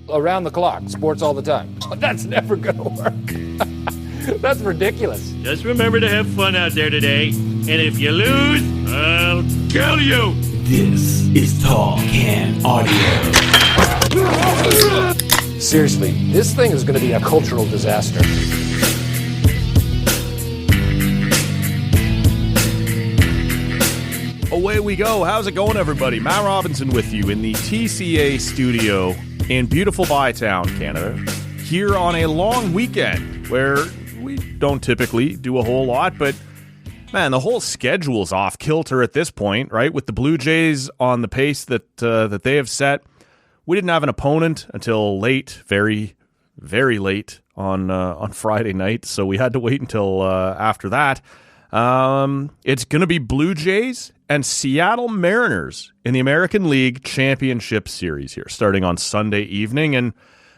around the clock, sports all the time. That's never going to work. That's ridiculous. Just remember to have fun out there today. And if you lose, I'll kill you. This is Tall Can Audio. Seriously, this thing is going to be a cultural disaster. Away we go. How's it going, everybody? Matt Robinson with you in the TCA studio in beautiful Bytown, Canada, here on a long weekend where we don't typically do a whole lot, but man, the whole schedule's off kilter at this point, right? With the Blue Jays on the pace that they have set. We didn't have an opponent until late, very, very late on Friday night, so we had to wait until after that. It's going to be Blue Jays and Seattle Mariners in the American League Championship Series here, starting on Sunday evening, and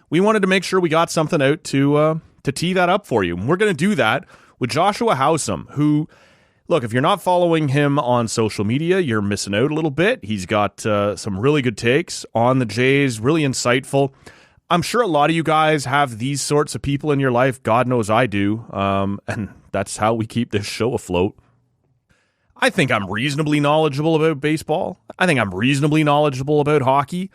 we wanted to make sure we got something out to tee that up for you. And we're going to do that with Joshua Howsam, who, look, if you're not following him on social media, you're missing out a little bit. He's got some really good takes on the Jays, really insightful. I'm sure a lot of you guys have these sorts of people in your life. God knows I do. And that's how we keep this show afloat. I think I'm reasonably knowledgeable about baseball. I think I'm reasonably knowledgeable about hockey.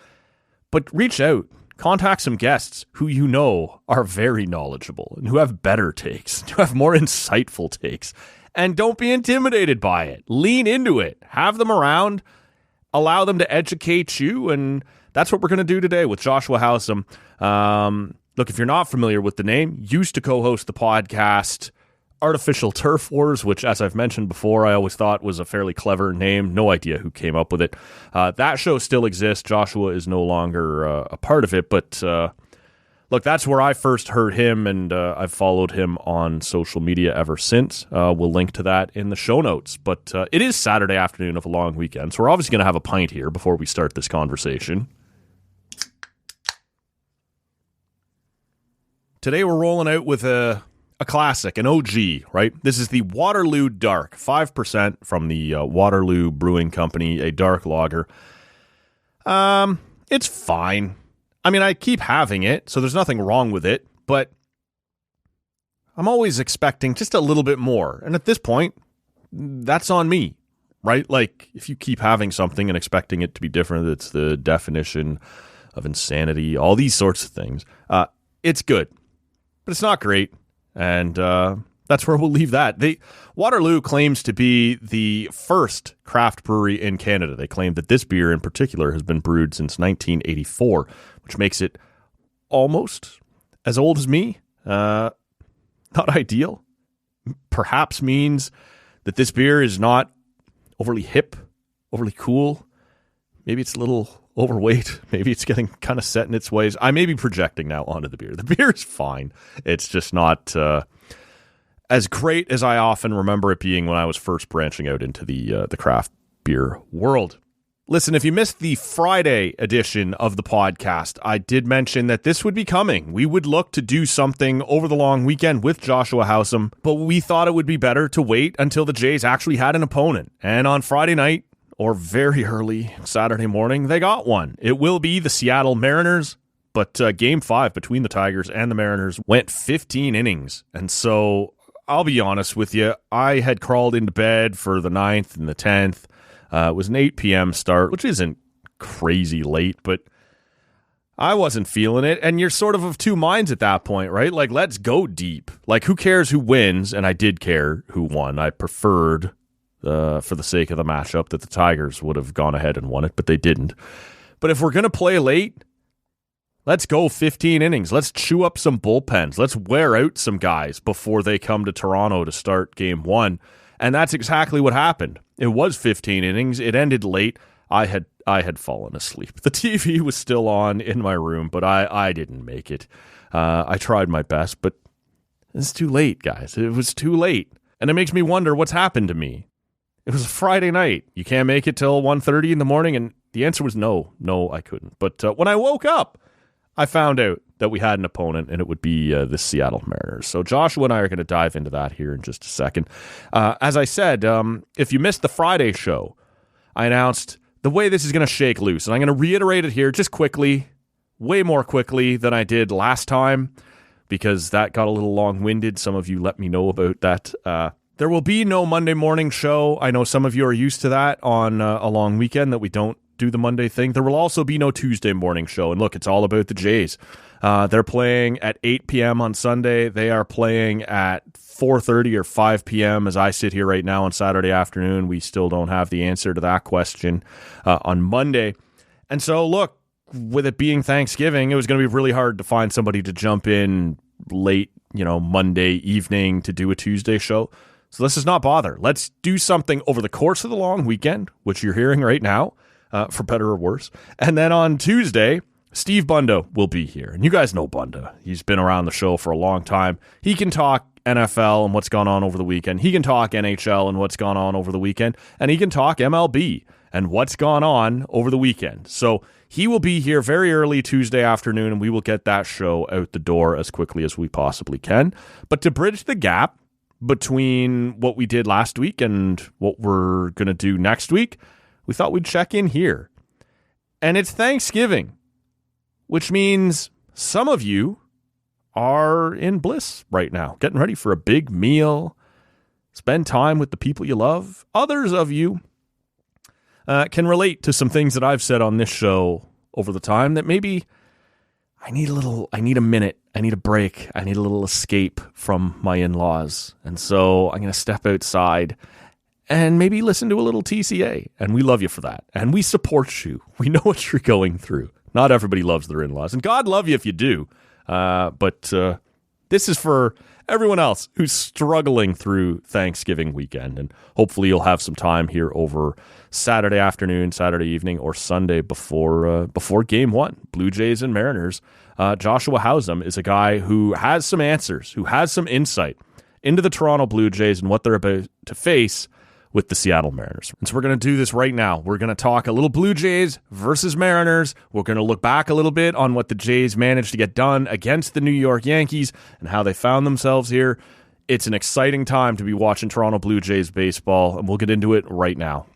But reach out. Contact some guests who you know are very knowledgeable and who have better takes, who have more insightful takes. And don't be intimidated by it. Lean into it. Have them around. Allow them to educate you. And that's what we're going to do today with Joshua Howsam. Look, if you're not familiar with the name, used to co-host the podcast Artificial Turf Wars, which, as I've mentioned before, I always thought was a fairly clever name. No idea who came up with it. That show still exists. Joshua is no longer a part of it, but look, that's where I first heard him, and I've followed him on social media ever since. We'll link to that in the show notes. But it is Saturday afternoon of a long weekend, so we're obviously going to have a pint here before we start this conversation. Today we're rolling out with a classic, an OG, right? This is the Waterloo Dark, 5% from the Waterloo Brewing Company, a dark lager. It's fine. I mean, I keep having it, so there's nothing wrong with it, but I'm always expecting just a little bit more. And at this point, that's on me, right? Like, if you keep having something and expecting it to be different, it's the definition of insanity, all these sorts of things. It's good, but it's not great. And that's where we'll leave that. Waterloo claims to be the first craft brewery in Canada. They claim that this beer in particular has been brewed since 1984, which makes it almost as old as me. Not ideal. Perhaps means that this beer is not overly hip, overly cool. Maybe it's a little overweight. Maybe it's getting kind of set in its ways. I may be projecting now onto the beer. The beer is fine. It's just not as great as I often remember it being when I was first branching out into the craft beer world. Listen, if you missed the Friday edition of the podcast, I did mention that this would be coming. We would look to do something over the long weekend with Joshua Howsam, but we thought it would be better to wait until the Jays actually had an opponent. And on Friday night, or very early Saturday morning, they got one. It will be the Seattle Mariners, but Game 5 between the Tigers and the Mariners went 15 innings. And so, I'll be honest with you, I had crawled into bed for the 9th and the 10th. It was an 8 p.m. start, which isn't crazy late, but I wasn't feeling it. And you're sort of two minds at that point, right? Like, let's go deep. Like, who cares who wins? And I did care who won. I preferred, for the sake of the matchup, that the Tigers would have gone ahead and won it, but they didn't. But if we're going to play late, let's go 15 innings. Let's chew up some bullpens. Let's wear out some guys before they come to Toronto to start Game 1. And that's exactly what happened. It was 15 innings. It ended late. I had fallen asleep. The TV was still on in my room, but I didn't make it. I tried my best, but it's too late, guys. It was too late. And it makes me wonder what's happened to me. It was a Friday night. You can't make it till 1:30 in the morning, and the answer was no. No, I couldn't. But when I woke up, I found out that we had an opponent, and it would be the Seattle Mariners. So Joshua and I are going to dive into that here in just a second. As I said, if you missed the Friday show, I announced the way this is going to shake loose, and I'm going to reiterate it here just quickly. way more quickly than I did last time because that got a little long-winded. Some of you let me know about that. There will be no Monday morning show. I know some of you are used to that on a long weekend that we don't do the Monday thing. There will also be no Tuesday morning show. And look, it's all about the Jays. They're playing at 8 p.m. on Sunday. They are playing at 4:30 or 5 p.m. as I sit here right now on Saturday afternoon. We still don't have the answer to that question on Monday. And so, look, with it being Thanksgiving, it was going to be really hard to find somebody to jump in late, Monday evening to do a Tuesday show. So let's just not bother. Let's do something over the course of the long weekend, which you're hearing right now, for better or worse. And then on Tuesday, Steve Bunda will be here. And you guys know Bunda. He's been around the show for a long time. He can talk NFL and what's gone on over the weekend. He can talk NHL and what's gone on over the weekend. And he can talk MLB and what's gone on over the weekend. So he will be here very early Tuesday afternoon, and we will get that show out the door as quickly as we possibly can. But to bridge the gap between what we did last week and what we're going to do next week, we thought we'd check in here. And it's Thanksgiving, which means some of you are in bliss right now, getting ready for a big meal, spend time with the people you love. Others of you can relate to some things that I've said on this show over the time that maybe I need a minute, I need a break, I need a little escape from my in-laws. And so I'm going to step outside and maybe listen to a little TCA. And we love you for that. And we support you. We know what you're going through. Not everybody loves their in-laws. And God love you if you do. But this is for everyone else who's struggling through Thanksgiving weekend. And hopefully you'll have some time here over Saturday afternoon, Saturday evening, or Sunday before Game 1, Blue Jays and Mariners. Joshua Howsam is a guy who has some answers, who has some insight into the Toronto Blue Jays and what they're about to face with the Seattle Mariners. And so we're going to do this right now. We're going to talk a little Blue Jays versus Mariners. We're going to look back a little bit on what the Jays managed to get done against the New York Yankees and how they found themselves here. It's an exciting time to be watching Toronto Blue Jays baseball, and we'll get into it right now.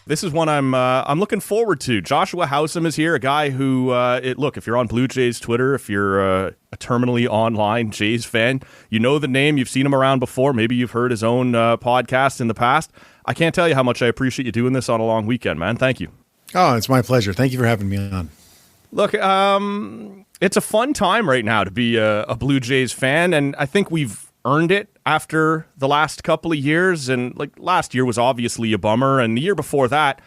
This is one I'm looking forward to. Joshua Howsam is here, a guy who, look, if you're on Blue Jays Twitter, if you're a terminally online Jays fan, you know the name, you've seen him around before, maybe you've heard his own podcast in the past. I can't tell you how much I appreciate you doing this on a long weekend, man. Thank you. Oh, it's my pleasure. Thank you for having me on. Look, it's a fun time right now to be a Blue Jays fan, and I think we've earned it after the last couple of years. And like last year was obviously a bummer, and the year before that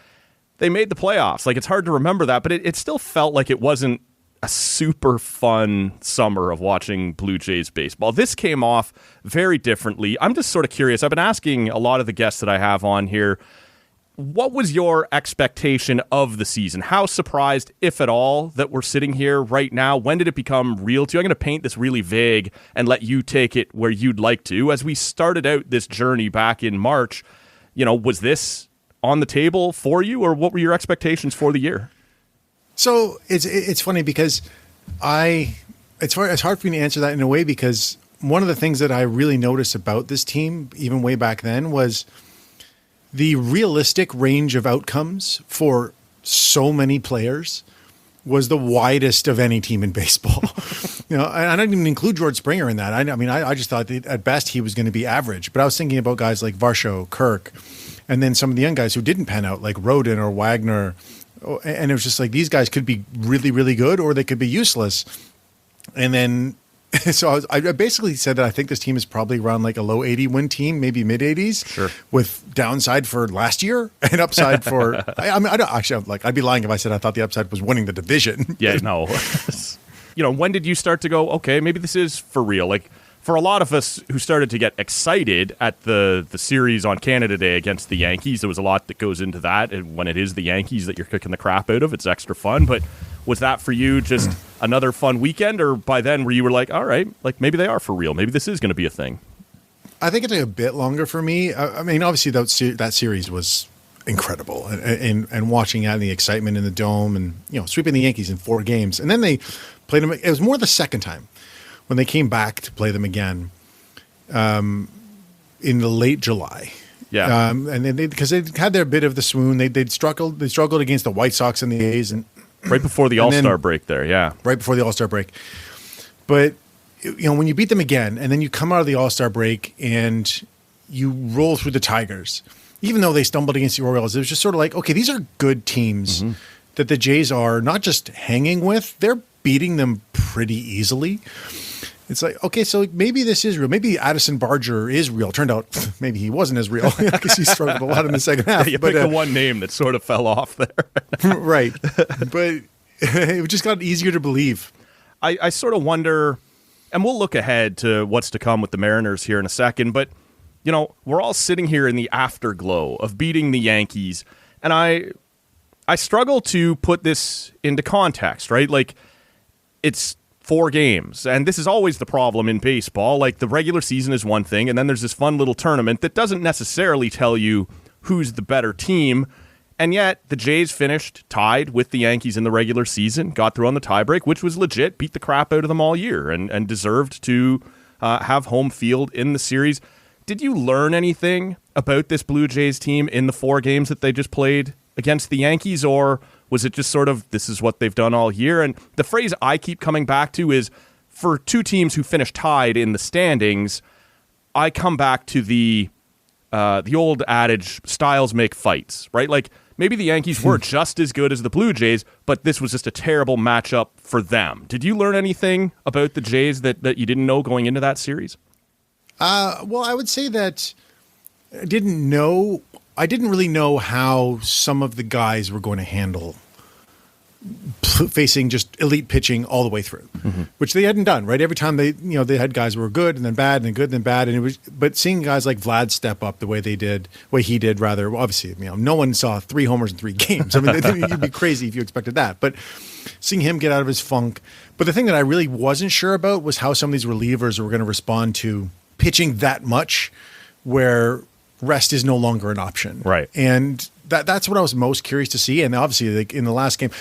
they made the playoffs. Like, it's hard to remember that, but it still felt like it wasn't a super fun summer of watching Blue Jays baseball. This came off very differently. I'm just sort of curious. I've been asking a lot of the guests that I have on here, what was your expectation of the season? How surprised, if at all, that we're sitting here right now? When did it become real to you? I'm going to paint this really vague and let you take it where you'd like to. As we started out this journey back in March, was this on the table for you, or what were your expectations for the year? So it's funny because it's hard for me to answer that in a way, because one of the things that I really noticed about this team, even way back then, was the realistic range of outcomes for so many players was the widest of any team in baseball. I don't even include George Springer in that. I just thought that at best he was going to be average. But I was thinking about guys like Varsho, Kirk, and then some of the young guys who didn't pan out, like Rodin or Wagner. And it was just like, these guys could be really, really good, or they could be useless. And then, so I basically said that I think this team is probably around like a low 80 win team, maybe mid 80s, sure, with downside for last year and upside for. I don't actually, like, I'd be lying if I said I thought the upside was winning the division. Yeah, no. When did you start to go, okay, maybe this is for real? Like, for a lot of us who started to get excited at the series on Canada Day against the Yankees, there was a lot that goes into that. And when it is the Yankees that you're kicking the crap out of, it's extra fun. But was that for you just another fun weekend, or by then where you were like, all right, like maybe they are for real, maybe this is going to be a thing? I think it took a bit longer for me. I mean, obviously that series was incredible, and watching that and the excitement in the dome, and sweeping the Yankees in 4 games, and then they played them. It was more the second time when they came back to play them again in the late July. Yeah, and then because they had their bit of the swoon, they struggled against the White Sox and the A's, and Right before the All-Star break there, yeah. Right before the All-Star break. But, when you beat them again, and then you come out of the All-Star break and you roll through the Tigers, even though they stumbled against the Orioles, it was just sort of like, okay, these are good teams that the Jays are not just hanging with, they're beating them pretty easily. It's like, okay, so maybe this is real. Maybe Addison Barger is real. Turned out maybe he wasn't as real because he struggled a lot in the second half. Yeah, you picked the one name that sort of fell off there. Right. But it just got easier to believe. I sort of wonder, and we'll look ahead to what's to come with the Mariners here in a second, but, we're all sitting here in the afterglow of beating the Yankees, and I struggle to put this into context, right? Like, it's 4 games, and this is always the problem in baseball. Like, the regular season is one thing, and then there's this fun little tournament that doesn't necessarily tell you who's the better team, and yet the Jays finished tied with the Yankees in the regular season, got through on the tiebreak, which was legit, beat the crap out of them all year, and deserved to have home field in the series. Did you learn anything about this Blue Jays team in the 4 games that they just played against the Yankees, or was it just sort of, this is what they've done all year? And the phrase I keep coming back to is, for 2 teams who finished tied in the standings, I come back to the old adage, styles make fights, right? Like, maybe the Yankees were just as good as the Blue Jays, but this was just a terrible matchup for them. Did you learn anything about the Jays that you didn't know going into that series? Well, I would say that I didn't really know how some of the guys were going to handle facing just elite pitching all the way through, which they hadn't done, right? Every time they had guys who were good and then bad and then good and then bad. But seeing guys like Vlad step up the way he did, rather, obviously, no one saw 3 homers in 3 games. I mean, you'd be crazy if you expected that. But seeing him get out of his funk. But the thing that I really wasn't sure about was how some of these relievers were going to respond to pitching that much, where rest is no longer an option. Right. And that's what I was most curious to see. And obviously, like in the last game,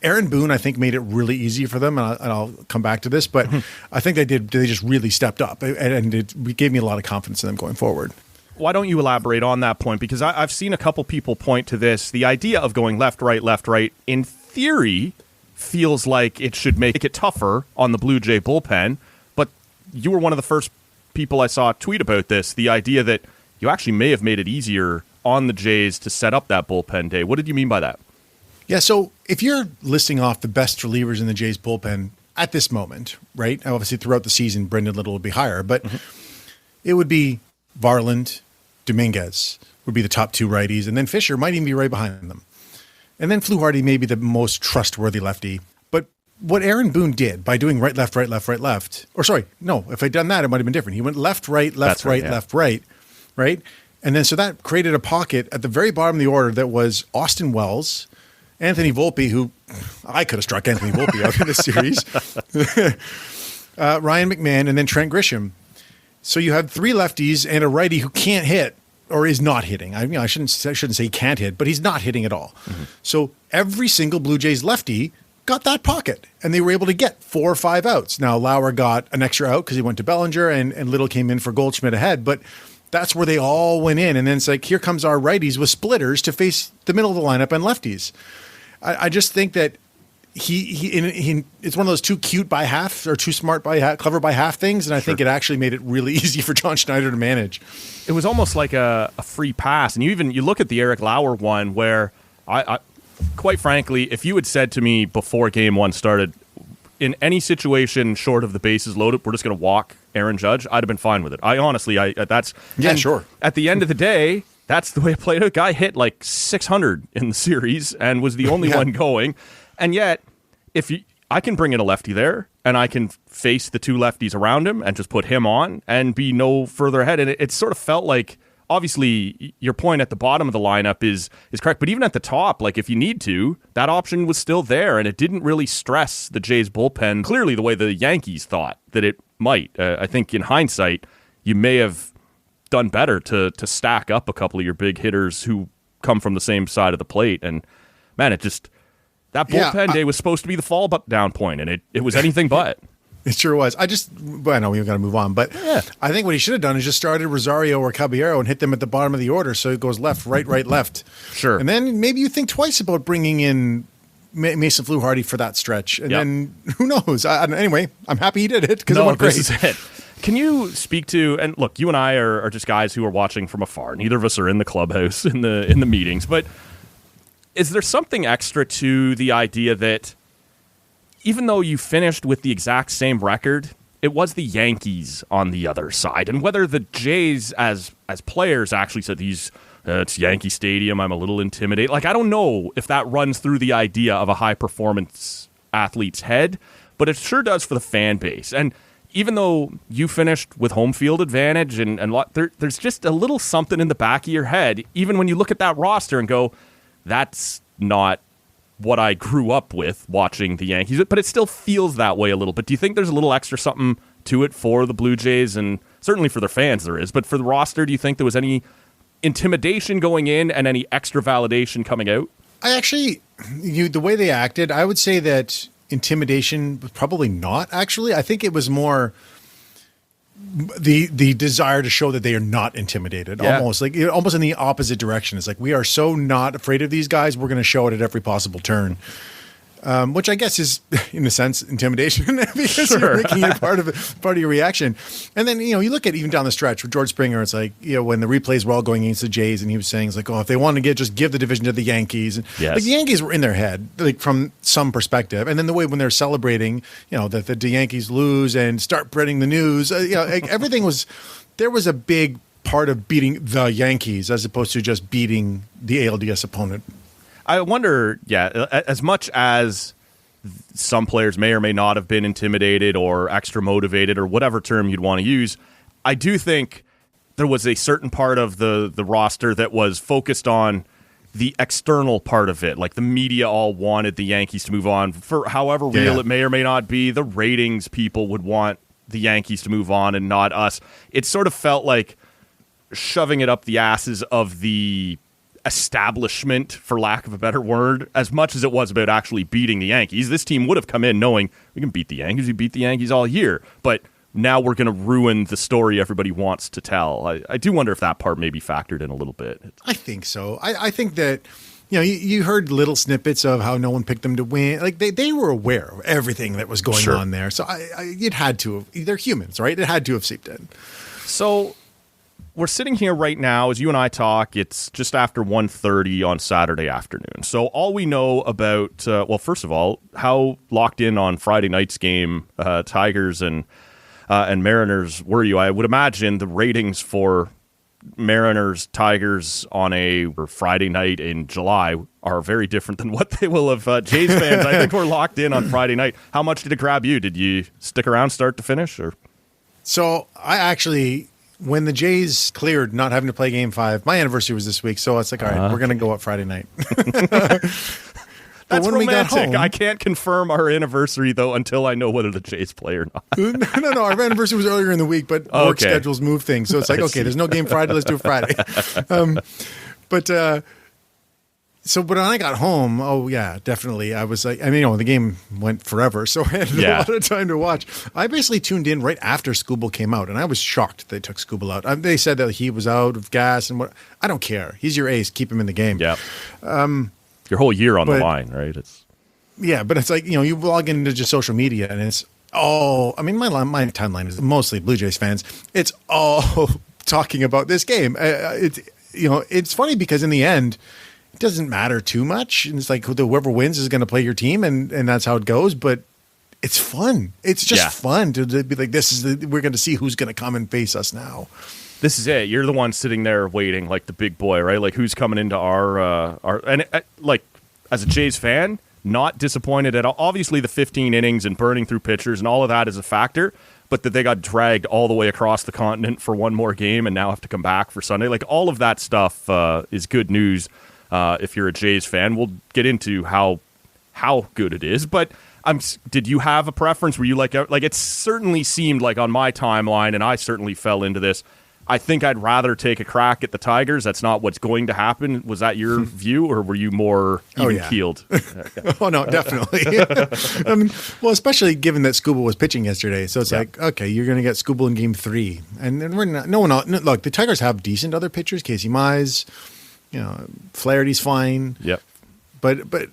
Aaron Boone, I think, made it really easy for them. And I'll come back to this, but I think they just really stepped up, and it gave me a lot of confidence in them going forward. Why don't you elaborate on that point? Because I've seen a couple people point to this. The idea of going left, right, in theory, feels like it should make it tougher on the Blue Jay bullpen. But you were one of the first people I saw tweet about this, the idea that you actually may have made it easier on the Jays to set up that bullpen day. What did you mean by that? Yeah, so if you're listing off the best relievers in the Jays bullpen at this moment, right? Obviously, throughout the season, Brendan Little would be higher, but it would be Varland, Dominguez would be the top 2 righties, and then Fisher might even be right behind them. And then Fluharty may be the most trustworthy lefty. But what Aaron Boone did by doing right, left, or sorry, no, if I'd done that, it might have been different. He went left, right, left, right, right? And then so that created a pocket at the very bottom of the order that was Austin Wells, Anthony Volpe, who I could have struck Anthony Volpe out in this series, Ryan McMahon, and then Trent Grisham. So you had 3 lefties and a righty who can't hit or is not hitting. I shouldn't say he can't hit, but he's not hitting at all. So every single Blue Jays lefty got that pocket, and they were able to get 4 or 5 outs. Now, Lauer got an extra out because he went to Bellinger, and Little came in for Goldschmidt ahead, but that's where they all went in. And then it's like, here comes our righties with splitters to face the middle of the lineup and lefties. I just think that he it's one of those too cute by half or too smart by half, clever by half things. And I think it actually made it really easy for John Schneider to manage. It was almost like a free pass. And you look at the Eric Lauer one where I quite frankly, if you had said to me before game 1 started, in any situation short of the bases loaded, we're just going to walk Aaron Judge, I'd have been fine with it. Sure. At the end of the day, that's the way it played out. Guy hit like 600 in the series and was the only one going. And yet, I can bring in a lefty there, and I can face the 2 lefties around him and just put him on and be no further ahead. And it sort of felt like, obviously, your point at the bottom of the lineup is correct, but even at the top, like if you need to, that option was still there, and it didn't really stress the Jays bullpen clearly the way the Yankees thought that it might. I think in hindsight, you may have done better to stack up a couple of your big hitters who come from the same side of the plate. And man, that bullpen day was supposed to be the fall down point, and it was anything but. It sure was. I know we've got to move on, but I think what he should have done is just started Rosario or Caballero and hit them at the bottom of the order, so it goes left, right, left. Sure. And then maybe you think twice about bringing in Mason Fluharty for that stretch. And Yep. then who knows? Anyway, I'm happy he did it because it No, went great. this is it. Can you speak to, and look, you and I are just guys who are watching from afar. Neither of us are in the clubhouse in the meetings, but is there something extra to the idea that even though you finished with the exact same record, it was the Yankees on the other side? And whether the Jays as players actually said it's Yankee Stadium, I'm a little intimidated. Like, I don't know if that runs through the idea of a high-performance athlete's head, but it sure does for the fan base. And even though you finished with home field advantage and there's just a little something in the back of your head, even when you look at that roster and go, that's not what I grew up with watching the Yankees, but it still feels that way a little bit. Do you think there's a little extra something to it for the Blue Jays? And certainly for their fans there is, but for the roster, do you think there was any intimidation going in and any extra validation coming out? I actually, the way they acted, I would say that intimidation was probably not actually. I think it was more the desire to show that they are not intimidated, almost in the opposite direction. It's like, we are so not afraid of these guys, we're going to show it at every possible turn. Which I guess is, in a sense, intimidation because you're making it part of your reaction. And then, you look at even down the stretch with George Springer, it's like, when the replays were all going against the Jays and he was saying, it's like, if they want to just give the division to the Yankees. And yes. Like, the Yankees were in their head, like, from some perspective. And then the way when they're celebrating, that the Yankees lose and start spreading the news, like, everything was, there was a big part of beating the Yankees as opposed to just beating the ALDS opponent. I wonder, as much as some players may or may not have been intimidated or extra motivated or whatever term you'd want to use, I do think there was a certain part of the roster that was focused on the external part of it. Like, the media all wanted the Yankees to move on. For however real it may or may not be, the ratings people would want the Yankees to move on and not us. It sort of felt like shoving it up the asses of the establishment, for lack of a better word, as much as it was about actually beating the Yankees. This team would have come in knowing we can beat the Yankees. We beat the Yankees all year, but now we're going to ruin the story everybody wants to tell. I do wonder if that part maybe factored in a little bit. I think so. I think that, you heard little snippets of how no one picked them to win. Like, they were aware of everything that was going on there. So it had to have, they're humans, right? It had to have seeped in. So we're sitting here right now as you and I talk. It's just after 1:30 on Saturday afternoon. So all we know about, first of all, how locked in on Friday night's game, Tigers and Mariners were you? I would imagine the ratings for Mariners Tigers on a Friday night in July are very different than what they will have Jays fans. I think we're locked in on Friday night. How much did it grab you? Did you stick around start to finish? Or so I actually, when the Jays cleared not having to play Game 5, my anniversary was this week, so it's like, all right, we're going to go up Friday night. That's when romantic. We got home, I can't confirm our anniversary, though, until I know whether the Jays play or not. No, our anniversary was earlier in the week, but work schedules move things. So it's like, okay, there's no game Friday, let's do it Friday. So when I got home, definitely. I was like, the game went forever, so I had a lot of time to watch. I basically tuned in right after Skubal came out, and I was shocked they took Skubal out. They said that he was out of gas and what. I don't care. He's your ace. Keep him in the game. Yeah. Your whole year on the line, right? But it's like, you log into just social media, and it's all. I mean, my timeline is mostly Blue Jays fans. It's all talking about this game. It's funny because in the end, it doesn't matter too much. And it's like whoever wins is going to play your team, and that's how it goes. But it's fun. It's just fun to be like, we're going to see who's going to come and face us now. This is it. You're the one sitting there waiting, like the big boy, right? Like, who's coming into our like, as a Jays fan, not disappointed at all. Obviously, the 15 innings and burning through pitchers and all of that is a factor, but that they got dragged all the way across the continent for one more game and now have to come back for Sunday. Like, all of that stuff is good news if you're a Jays fan. We'll get into how good it is, but did you have a preference? Were you like it certainly seemed like on my timeline, and I certainly fell into this, I think I'd rather take a crack at the Tigers. That's not what's going to happen. Was that your view, or were you more even-keeled? Oh, no, definitely. Especially given that Skubal was pitching yesterday. So it's like, okay, you're going to get Skubal in Game 3. And then look, the Tigers have decent other pitchers. Casey Mize, Flaherty's fine. Yep. But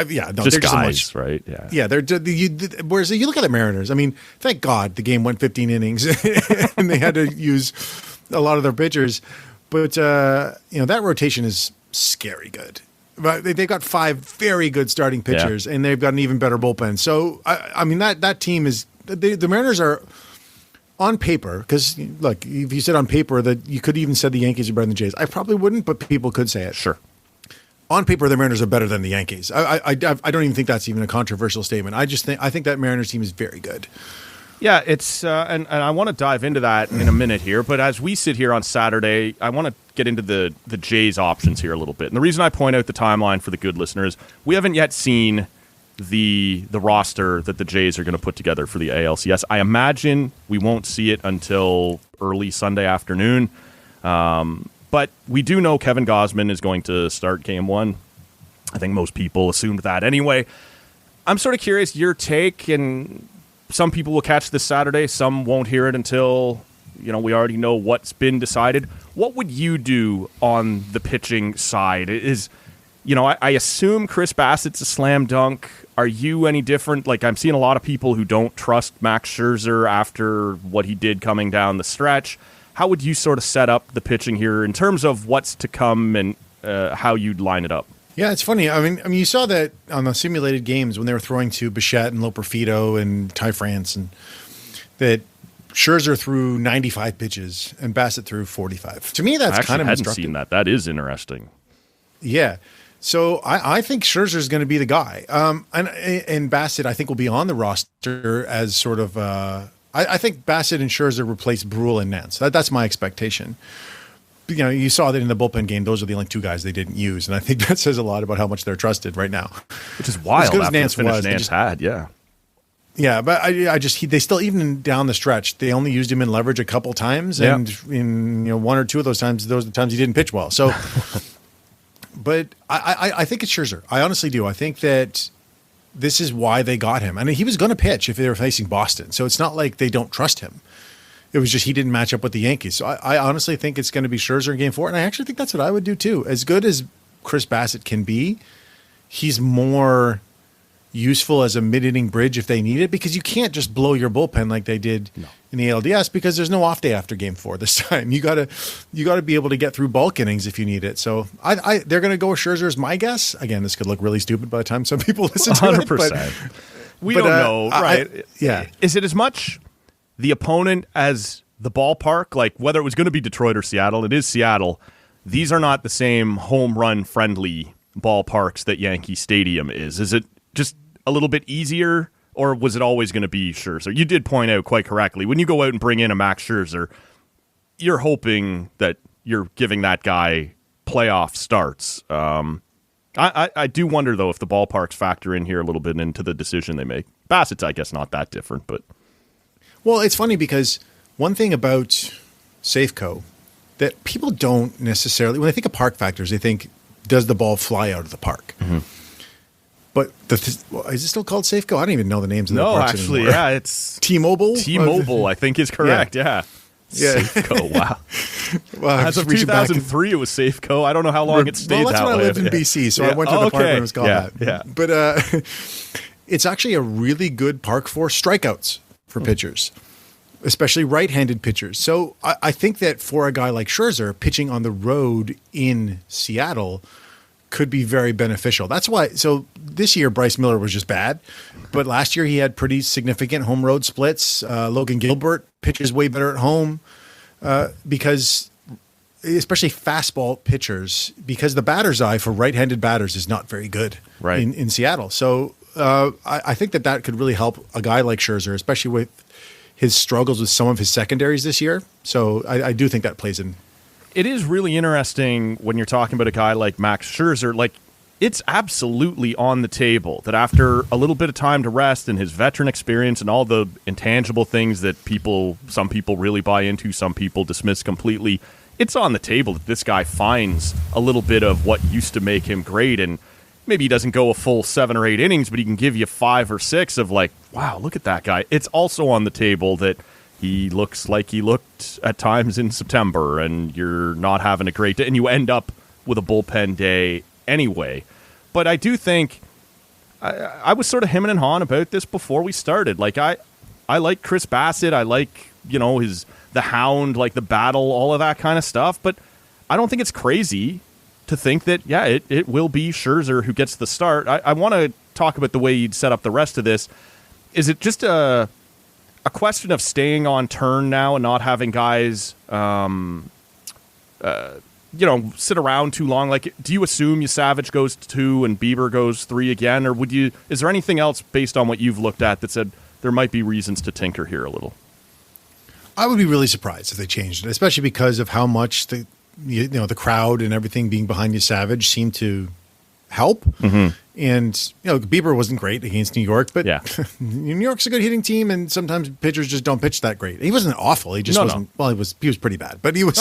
Yeah, no, just they're guys, just so much, right? Yeah. Yeah, whereas you look at the Mariners. I mean, thank God the game went 15 innings and they had to use a lot of their pitchers. But that rotation is scary good. But they've got 5 very good starting pitchers, and they've got an even better bullpen. So I mean that team is the Mariners are on paper, because look, if you said on paper that you could even said the Yankees are better than the Jays, I probably wouldn't, but people could say it. Sure. On paper, the Mariners are better than the Yankees. I don't even think that's even a controversial statement. I think that Mariners team is very good. Yeah, it's and I want to dive into that in a minute here. But as we sit here on Saturday, I want to get into the Jays options here a little bit. And the reason I point out the timeline for the good listeners, we haven't yet seen the roster that the Jays are going to put together for the ALCS. I imagine we won't see it until early Sunday afternoon. But we do know Kevin Gausman is going to start game 1. I think most people assumed that anyway. I'm sort of curious your take, and some people will catch this Saturday. Some won't hear it until, we already know what's been decided. What would you do on the pitching side? I assume Chris Bassett's a slam dunk. Are you any different? Like, I'm seeing a lot of people who don't trust Max Scherzer after what he did coming down the stretch. How would you sort of set up the pitching here in terms of what's to come and how you'd line it up? Yeah, it's funny. I mean, you saw that on the simulated games when they were throwing to Bichette and Loperfido and Ty France, and that Scherzer threw 95 pitches and Bassett threw 45. To me, that's kind of instructive. I hadn't seen that. That is interesting. Yeah. So I think Scherzer is going to be the guy. And Bassett, I think, will be on the roster as sort of I think Bassett and Scherzer replace Brule and Nance. That's my expectation. You saw that in the bullpen game; those are the only 2 guys they didn't use, and I think that says a lot about how much they're trusted right now. Which is wild. As good as after Nance the finish was, Nance had, yeah. Yeah, but they still, even down the stretch, they only used him in leverage a couple times, and in 1 or 2 of those are the times he didn't pitch well. So, but I think it's Scherzer. I honestly do. I think that this is why they got him. I mean, he was going to pitch if they were facing Boston, so it's not like they don't trust him. It was just he didn't match up with the Yankees. So I honestly think it's going to be Scherzer in Game 4, and I actually think that's what I would do too. As good as Chris Bassett can be, he's more useful as a mid-inning bridge if they need it, because you can't just blow your bullpen like they did in the ALDS, because there's no off day after Game 4 this time. You gotta be able to get through bulk innings if you need it. So they're going to go with Scherzer is my guess. Again, this could look really stupid by the time some people listen to 100%. It. 100%. We don't know, right? Yeah. Is it as much the opponent as the ballpark? Like, whether it was going to be Detroit or Seattle, it is Seattle. These are not the same home run friendly ballparks that Yankee Stadium is. Is it just a little bit easier, or was it always going to be Scherzer? You did point out quite correctly, when you go out and bring in a Max Scherzer, you're hoping that you're giving that guy playoff starts. I do wonder, though, if the ballparks factor in here a little bit into the decision they make. Bassett's, I guess, not that different, but... Well, it's funny because one thing about Safeco that people don't necessarily, when they think of park factors, they think, does the ball fly out of the park? Mm-hmm. But is it still called Safeco? I don't even know the names of the parks actually, anymore. yeah, it's T-Mobile. T-Mobile, I think, is correct. Yeah. Safeco. Wow. Well, as of 2003, it was Safeco. I don't know how long it stayed that way. Well, that's when I lived in BC, so I went to the park when it was called that. Yeah. But it's actually a really good park for strikeouts for pitchers, especially right-handed pitchers. So I think that for a guy like Scherzer, pitching on the road in Seattle could be very beneficial. That's why. So this year, Bryce Miller was just bad, but last year he had pretty significant home road splits. Logan Gilbert pitches way better at home because, especially fastball pitchers, because the batter's eye for right-handed batters is not very good in Seattle. So I think that could really help a guy like Scherzer, especially with his struggles with some of his secondaries this year. So I do think that plays in. It is really interesting when you're talking about a guy like Max Scherzer. Like, it's absolutely on the table that after a little bit of time to rest and his veteran experience and all the intangible things that some people really buy into, some people dismiss completely, it's on the table that this guy finds a little bit of what used to make him great. And maybe he doesn't go a full 7 or 8 innings, but he can give you 5 or 6 of like, wow, look at that guy. It's also on the table that he looks like he looked at times in September, and you're not having a great day, and you end up with a bullpen day anyway. But I do think I was sort of hemming and hawing about this before we started. Like I like Chris Bassett. I like, the Hound, like the battle, all of that kind of stuff. But I don't think it's crazy to think that, it will be Scherzer who gets the start. I want to talk about the way you'd set up the rest of this. Is it just a question of staying on turn now and not having guys, sit around too long? Like, do you assume Savage goes 2 and Bieber goes 3 again? Or is there anything else based on what you've looked at that said there might be reasons to tinker here a little? I would be really surprised if they changed it, especially because of how much the crowd and everything being behind Savage seemed to help. Mm-hmm. And, Bieber wasn't great against New York, but New York's a good hitting team, and sometimes pitchers just don't pitch that great. He wasn't awful. He just wasn't. Well, he was pretty bad, but he was.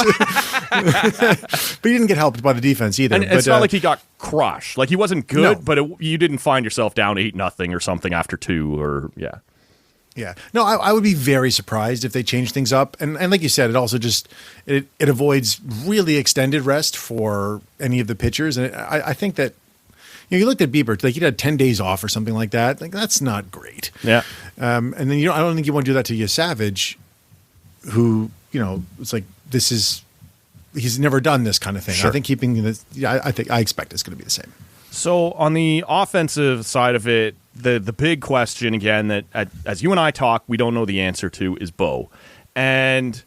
But he didn't get helped by the defense either. And it's not like he got crushed. Like, he wasn't good, but you didn't find yourself down 8-0 or something after 2 or. Yeah. No, I would be very surprised if they change things up. And like you said, it also just it avoids really extended rest for any of the pitchers. And I think that you looked at Bieber, like he'd had 10 days off or something like that. Like, that's not great. Yeah. And then I don't think you want to do that to Savage, who, it's like he's never done this kind of thing. Sure. I think keeping this, I expect it's going to be the same. So on the offensive side of it, the big question, again, that as you and I talk, we don't know the answer to is Bo. And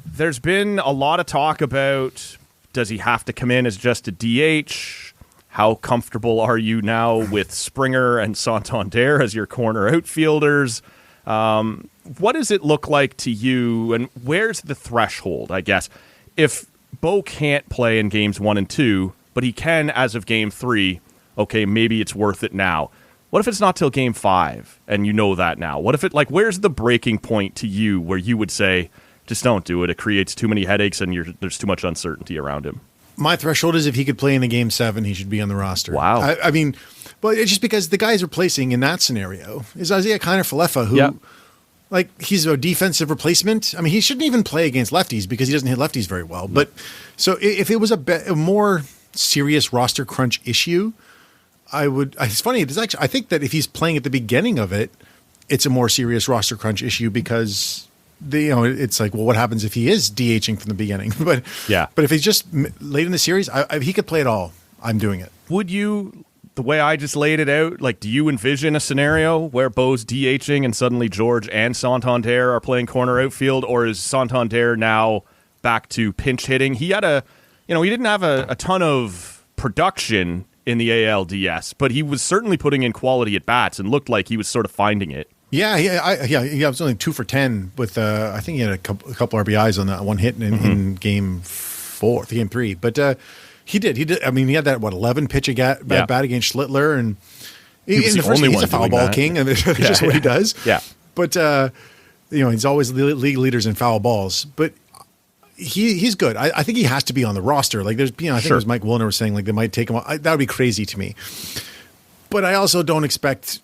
there's been a lot of talk about, does he have to come in as just a DH? How comfortable are you now with Springer and Santander as your corner outfielders? What does it look like to you, and where's the threshold, I guess? If Bo can't play in games 1 and 2, but he can as of game 3, okay, maybe it's worth it now. What if it's not till game 5 and you know that now? What if where's the breaking point to you where you would say, just don't do it. It creates too many headaches and there's too much uncertainty around him. My threshold is if he could play in the game 7, he should be on the roster. Wow. I mean, but it's just because the guys replacing in that scenario is Isaiah Kiner-Falefa, who, like, he's a defensive replacement. I mean, he shouldn't even play against lefties because he doesn't hit lefties very well. But so if it was a more serious roster crunch issue, it's funny. I think that if he's playing at the beginning of it, it's a more serious roster crunch issue because it's like, well, what happens if he is DHing from the beginning? But if he's just late in the series, if he could play at all, I'm doing it. Would you, the way I just laid it out, like, do you envision a scenario where Bo's DHing and suddenly George and Santander are playing corner outfield, or is Santander now back to pinch hitting? He had he didn't have a ton of production in the ALDS, but he was certainly putting in quality at bats and looked like he was sort of finding it. Yeah, he was only 2 for 10 with I think he had a couple RBIs on that one hit in game 3. But he did. I mean, he had that 11 pitch bat against Schlittler, and he's a foul ball king, and it's just what he does. Yeah, but he's always the league leaders in foul balls, but. He's good. I think he has to be on the roster. Like, there's, I think it was Mike Wilner was saying, like, they might take him. That would be crazy to me. But I also don't expect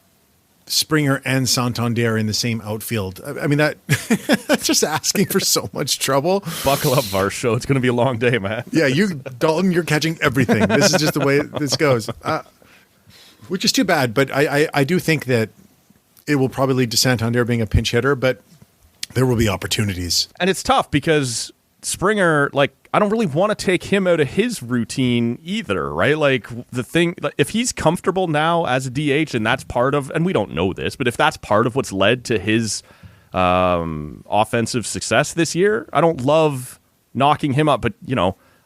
Springer and Santander in the same outfield. I mean, that's just asking for so much trouble. Buckle up, Varsho. It's going to be a long day, man. Yeah, Dalton, you're catching everything. This is just the way this goes, which is too bad. But I do think that it will probably lead to Santander being a pinch hitter, but there will be opportunities. And it's tough because Springer, like, I don't really want to take him out of his routine either, right? Like, the thing, if he's comfortable now as a DH, and that's part of, and we don't know this, but if that's part of what's led to his offensive success this year, I don't love knocking him up, but,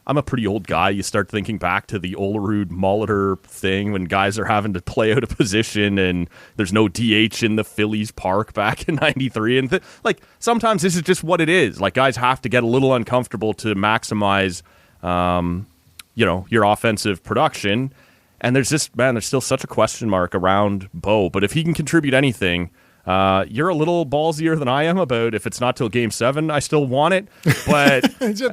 I'm a pretty old guy. You start thinking back to the Olerud Molitor thing when guys are having to play out of position and there's no DH in the Phillies park back in 93. And sometimes this is just what it is. Like, guys have to get a little uncomfortable to maximize, your offensive production. And there's still such a question mark around Bo. But if he can contribute anything, you're a little ballsier than I am about if it's not till game 7, I still want it. But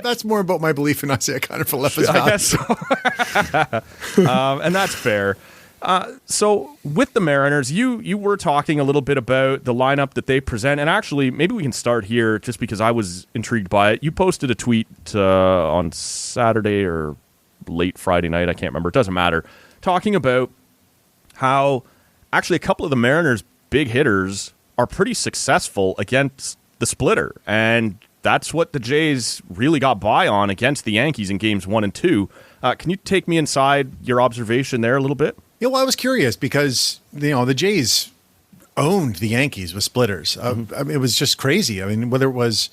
that's more about my belief in Isaiah Kiner-Falefa's value. I guess so. And that's fair. So with the Mariners, you were talking a little bit about the lineup that they present. And actually, maybe we can start here just because I was intrigued by it. You posted a tweet on Saturday or late Friday night. I can't remember. It doesn't matter. Talking about how actually a couple of the Mariners' big hitters are pretty successful against the splitter, and that's what the Jays really got by on against the Yankees in games 1 and 2. Can you take me inside your observation there a little bit? Yeah, well, I was curious because the Jays owned the Yankees with splitters. I mean, it was just crazy. I mean, whether it was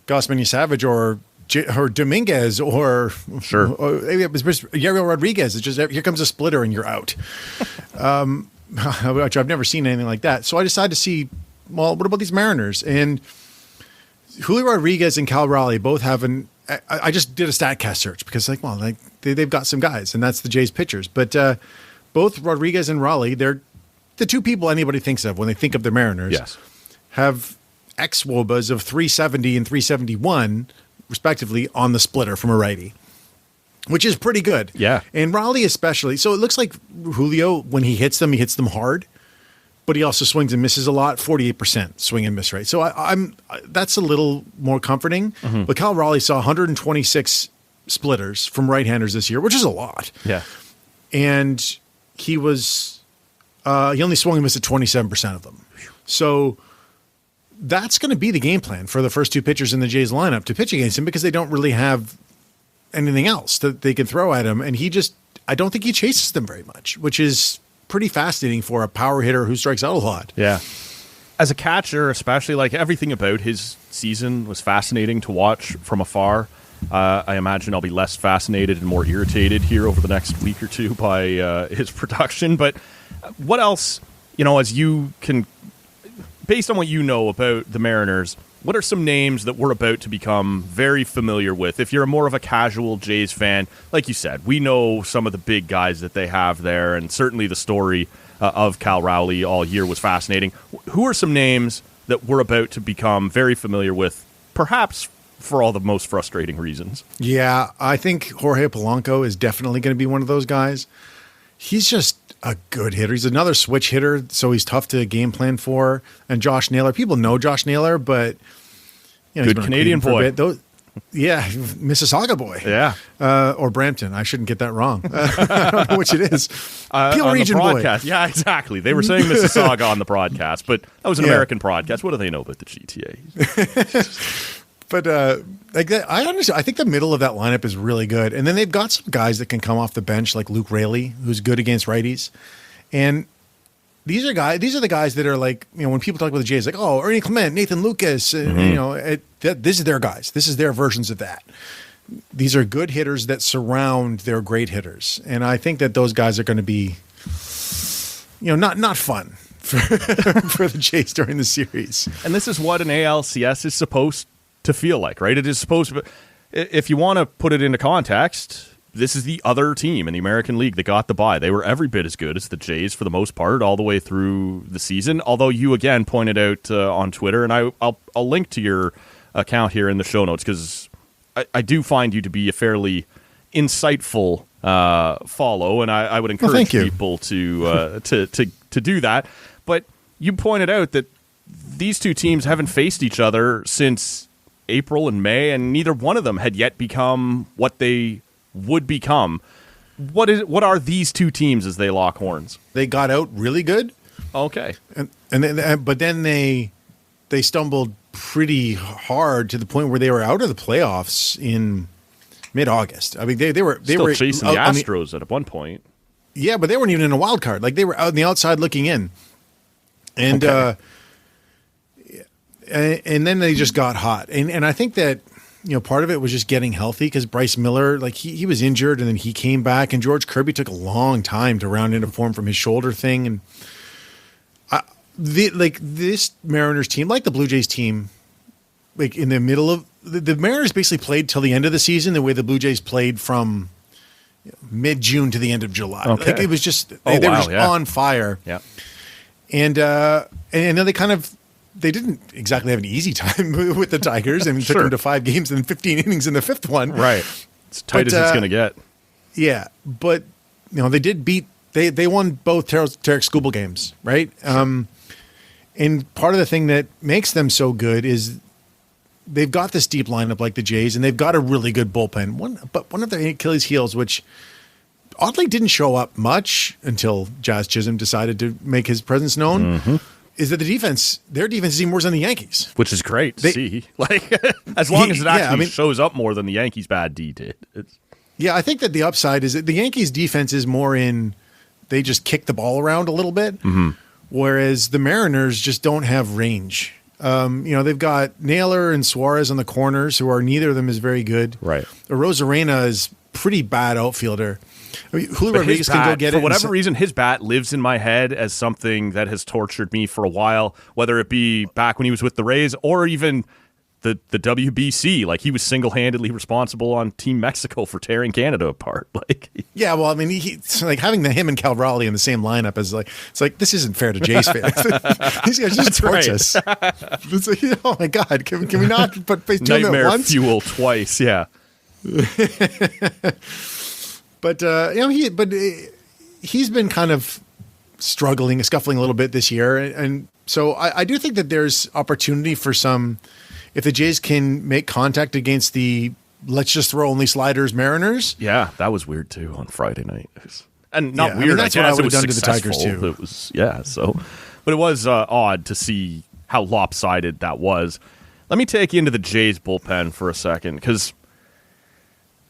Gosman Savage or Dominguez or maybe it was Yariel Rodriguez. It's just here comes a splitter and you're out. Which I've never seen anything like that. So I decided to see, well, what about these Mariners? And Julio Rodriguez and Cal Raleigh both have I just did a StatCast search because they've got some guys, and that's the Jays pitchers. But both Rodriguez and Raleigh, they're the two people anybody thinks of when they think of the Mariners. Yes. Have xWOBAs of 370 and 371, respectively, on the splitter from a righty, which is pretty good. Yeah. And Raleigh especially. So it looks like Julio, when he hits them hard, but he also swings and misses a lot, 48% swing and miss rate. So I'm that's a little more comforting. Mm-hmm. But Cal Raleigh saw 126 splitters from right-handers this year, which is a lot. Yeah. And he only swung and missed at 27% of them. So that's going to be the game plan for the first two pitchers in the Jays lineup to pitch against him because they don't really have anything else that they can throw at him. And I don't think he chases them very much, which is pretty fascinating for a power hitter who strikes out a lot. Yeah. As a catcher, especially, everything about his season was fascinating to watch from afar. I imagine I'll be less fascinated and more irritated here over the next week or two by his production. But what else, as you can, based on what you know about the Mariners, what are some names that we're about to become very familiar with? If you're more of a casual Jays fan, like you said, we know some of the big guys that they have there, and certainly the story of Cal Raleigh all year was fascinating. Who are some names that we're about to become very familiar with, perhaps for all the most frustrating reasons? Yeah, I think Jorge Polanco is definitely going to be one of those guys. He's just a good hitter. He's another switch hitter, so he's tough to game plan for. And Josh Naylor, people know Josh Naylor, but good Canadian boy. Yeah, Mississauga boy. Yeah. Or Brampton. I shouldn't get that wrong. I don't know which it is. Peel Region boy. Yeah, exactly. They were saying Mississauga on the broadcast, but that was an American broadcast. What do they know about the GTA? But I understand. I think the middle of that lineup is really good, and then they've got some guys that can come off the bench, like Luke Raley, who's good against righties. And these are the guys that are when people talk about the Jays, Ernie Clement, Nathan Lucas, this is their guys. This is their versions of that. These are good hitters that surround their great hitters, and I think that those guys are going to be, not fun for the Jays during the series. And this is what an ALCS is supposed to feel like, right? It is supposed to be, if you want to put it into context, this is the other team in the American League that got the bye. They were every bit as good as the Jays for the most part all the way through the season, although you again pointed out on Twitter, and I'll link to your account here in the show notes because I do find you to be a fairly insightful follow, and I would encourage people to do that. But you pointed out that these two teams haven't faced each other since April and May, and neither one of them had yet become what they would become. What are these two teams as they lock horns? They got out really good. Okay. But then they stumbled pretty hard to the point where they were out of the playoffs in mid-August. I mean, they were still chasing the Astros at one point. Yeah, but they weren't even in a wild card. They were out on the outside looking in. And and then they just got hot. And I think that, part of it was just getting healthy because Bryce Miller, he was injured and then he came back, and George Kirby took a long time to round into form from his shoulder thing. And this Mariners team, like the Blue Jays team, in the middle of the Mariners basically played till the end of the season the way the Blue Jays played from mid-June to the end of July. Okay. It was just they were just on fire. Yeah. And then they didn't exactly have an easy time with the Tigers. I mean, took them to 5 games and 15 innings in the 5th one. Right. As tight as it's going to get. Yeah. But, they did beat – they won both Tarek Skubal games, right? And part of the thing that makes them so good is they've got this deep lineup like the Jays, and they've got a really good bullpen. But one of their Achilles heels, which oddly didn't show up much until Jazz Chisholm decided to make his presence known, is that their defense is even worse than the Yankees. Which is great to see. Like, as long as it actually shows up more than the Yankees' bad D did. Yeah, I think that the upside is that the Yankees' defense is more in they just kick the ball around a little bit, whereas the Mariners just don't have range. They've got Naylor and Suarez on the corners, who are neither of them is very good. Right. Rosarena is pretty bad outfielder. I mean, Julio Rodriguez can go get it. For whatever reason, his bat lives in my head as something that has tortured me for a while, whether it be back when he was with the Rays or even the WBC. Like, he was single-handedly responsible on Team Mexico for tearing Canada apart. Yeah, well, I mean, it's like having him and Cal Raleigh in the same lineup is like, it's like, this isn't fair to Jays fans. These guys just torch us. It's like, oh my God, can we not put face to him at once? Nightmare fuel twice, yeah. But he's been kind of scuffling a little bit this year, and so I do think that there's opportunity for some. If the Jays can make contact against the let's just throw only sliders Mariners. Yeah, that was weird too on Friday night. And not weird. That's what I would have done to the Tigers too. It was but it was odd to see how lopsided that was. Let me take you into the Jays bullpen for a second because.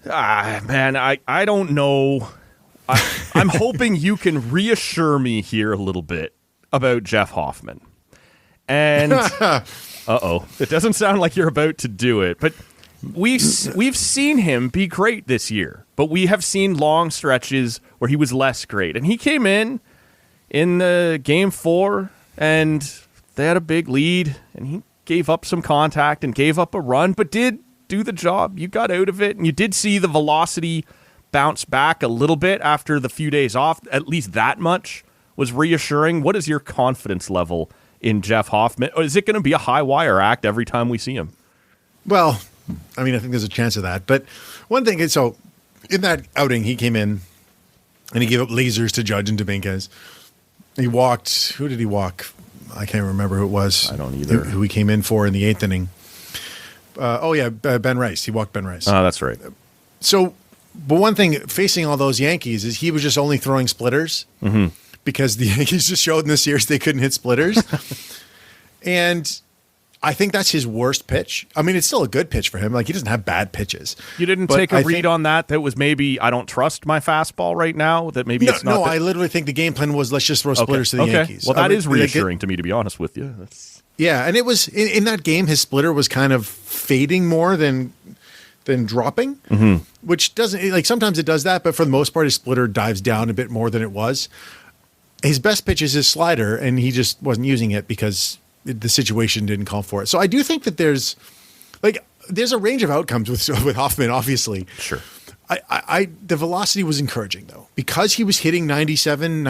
Man, I don't know. I'm hoping you can reassure me here a little bit about Jeff Hoffman. And, it doesn't sound like you're about to do it. But we've seen him be great this year. But we have seen long stretches where he was less great. And he came in the Game 4, and they had a big lead. And he gave up some contact and gave up a run, but did do the job. You got out of it, and you did see the velocity bounce back a little bit after the few days off. At least that much was reassuring. What is your confidence level in Jeff Hoffman? Or is it going to be a high wire act every time we see him? Well, I mean, I think there's a chance of that. But one thing is, so in that outing, he came in and he gave up lasers to Judge and Dominguez. He walked. Who did he walk? I can't remember who it was. I don't either. Who he came in for in the 8th inning. Ben Rice. He walked Ben Rice. Oh, that's right. So, but one thing facing all those Yankees is he was just only throwing splitters because the Yankees just showed in this series they couldn't hit splitters. And I think that's his worst pitch. I mean, it's still a good pitch for him. Like, he doesn't have bad pitches. You didn't take a read on that was maybe, I don't trust my fastball right now, that maybe it's not. No, I literally think the game plan was let's just throw splitters to the Yankees. Well, that is reassuring to me, to be honest with you. Yeah, and it was in that game, his splitter was kind of fading more than dropping, which doesn't, like, sometimes it does that, but for the most part, his splitter dives down a bit more than it was. His best pitch is his slider, and he just wasn't using it because the situation didn't call for it. So I do think that there's a range of outcomes with Hoffman, obviously. Sure. The velocity was encouraging, though, because he was hitting 97,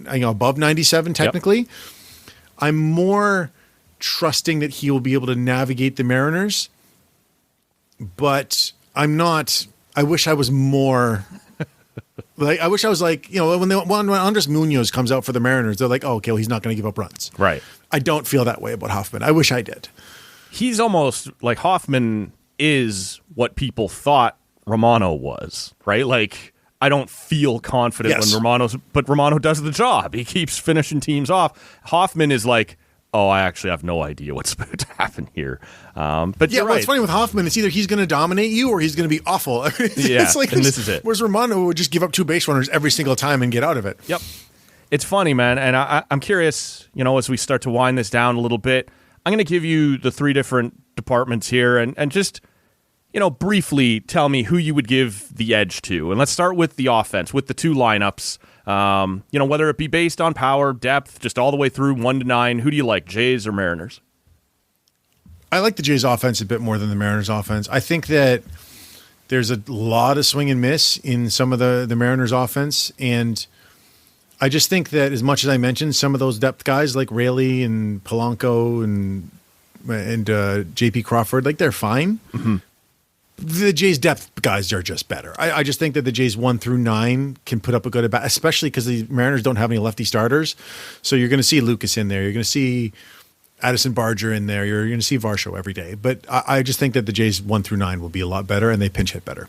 above 97 technically. Yep. I'm more trusting that he will be able to navigate the Mariners, but I'm not. I wish I was more. I wish I was like, when Andres Munoz comes out for the Mariners, they're like, oh, okay, well, he's not going to give up runs. Right. I don't feel that way about Hoffman. I wish I did. He's almost like Hoffman is what people thought Romano was, right? Like, I don't feel confident when Romano does the job. He keeps finishing teams off. Hoffman is like, oh, I actually have no idea what's about to happen here. But yeah, what's funny with Hoffman is either he's going to dominate you or he's going to be awful. It's like and this is it. Whereas Romano would just give up 2 base runners every single time and get out of it. Yep. It's funny, man, and I'm curious, as we start to wind this down a little bit, I'm going to give you the 3 different departments here and just, briefly tell me who you would give the edge to. And let's start with the offense, with the 2 lineups. Whether it be based on power, depth, just all the way through 1 to 9, who do you like, Jays or Mariners? I like the Jays offense a bit more than the Mariners offense. I think that there's a lot of swing and miss in some of the Mariners offense. And I just think that as much as I mentioned, some of those depth guys like Raley and Polanco and JP Crawford, like, they're fine. Mm-hmm. The Jays' depth guys are just better. I just think that the Jays 1 through 9 can put up a good bat, especially because the Mariners don't have any lefty starters. So you're going to see Lucas in there. You're going to see Addison Barger in there. You're going to see Varsho every day. But I just think that the Jays 1 through 9 will be a lot better, and they pinch hit better.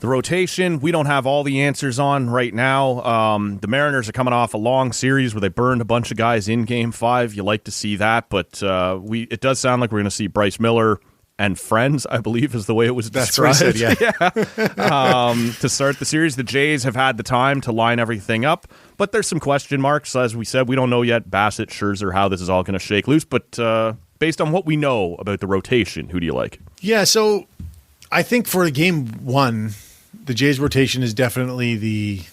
The rotation, we don't have all the answers on right now. The Mariners are coming off a long series where they burned a bunch of guys in Game 5. You like to see that, but it does sound like we're going to see Bryce Miller and friends, I believe is the way it was described. That's what I said, yeah. To start the series, the Jays have had the time to line everything up, but there's some question marks. As we said, we don't know yet, Bassett, Scherzer, how this is all going to shake loose, but based on what we know about the rotation, who do you like? Yeah, so I think for Game 1, the Jays rotation is definitely the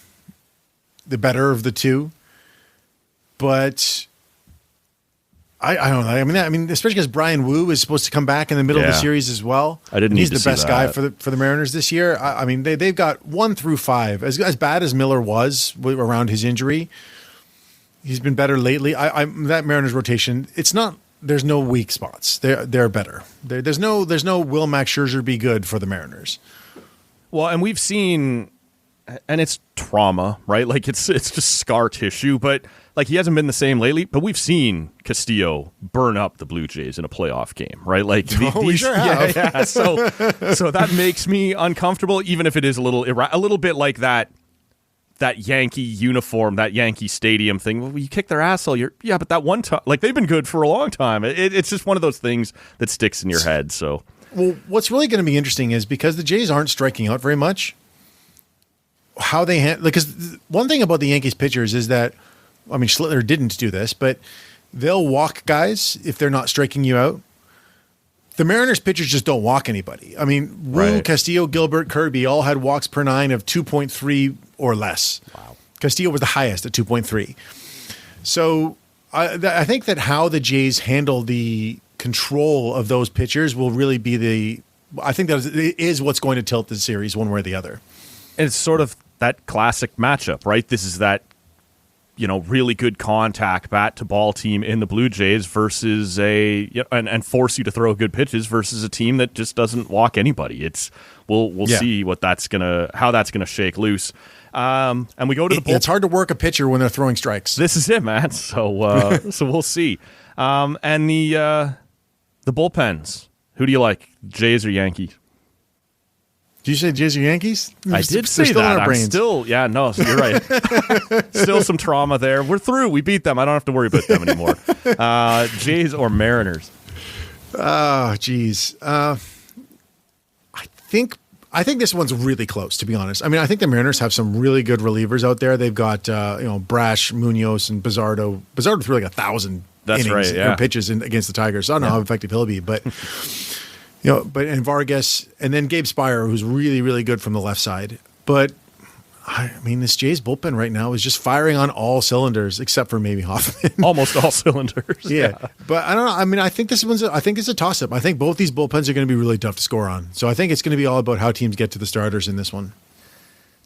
better of the two, but I don't know. I mean, especially because Brian Wu is supposed to come back in the middle of the series as well. I didn't. He's need to the best see guy that. for the Mariners this year. I mean, they've got 1 through 5. As bad as Miller was around his injury, he's been better lately. That Mariners rotation, it's not. There's no weak spots. They're better. There's no will Max Scherzer be good for the Mariners. Well, and we've seen, and it's trauma, right? Like it's just scar tissue, but like he hasn't been the same lately. But we've seen Castillo burn up the Blue Jays in a playoff game, right? Like we sure have. Yeah. So that makes me uncomfortable, even if it is a little bit like that Yankee uniform, that Yankee Stadium thing. Well, you kick their ass all year. Yeah, but that one time, like they've been good for a long time. It's just one of those things that sticks in your head. So. Well, what's really going to be interesting is because the Jays aren't striking out very much, how they because one thing about the Yankees pitchers is that, I mean, Schlittler didn't do this, but they'll walk guys if they're not striking you out. The Mariners pitchers just don't walk anybody. I mean, Wu, Castillo, Gilbert, Kirby all had walks per 9 of 2.3 or less. Wow. Castillo was the highest at 2.3. So I think that how the Jays handle the control of those pitchers will really be I think that is what's going to tilt the series one way or the other. And it's sort of that classic matchup, right? This is that, really good contact bat to ball team in the Blue Jays versus and force you to throw good pitches versus a team that just doesn't walk anybody. We'll see how that's gonna shake loose. And we go to the bullpen. It's hard to work a pitcher when they're throwing strikes. This is it, man. So so we'll see. And the bullpens. Who do you like, Jays or Yankees? Did you say Jays or Yankees? I did say still that. in our brains. I'm still, no, so you're right. Still some trauma there. We're through. We beat them. I don't have to worry about them anymore. Jays or Mariners? Oh, geez. I think this one's really close, to be honest. I mean, I think the Mariners have some really good relievers out there. They've got Brash, Munoz, and Bizardo. Bizardo threw like 1,000 innings or pitches against the Tigers. So I don't know how effective he'll be, but and Vargas, and then Gabe Spire, who's really, really good from the left side. But I mean, this Jays bullpen right now is just firing on all cylinders, except for maybe Hoffman. Almost all cylinders. Yeah, but I don't know. I mean, I think it's a toss-up. I think both these bullpens are going to be really tough to score on. So I think it's going to be all about how teams get to the starters in this one.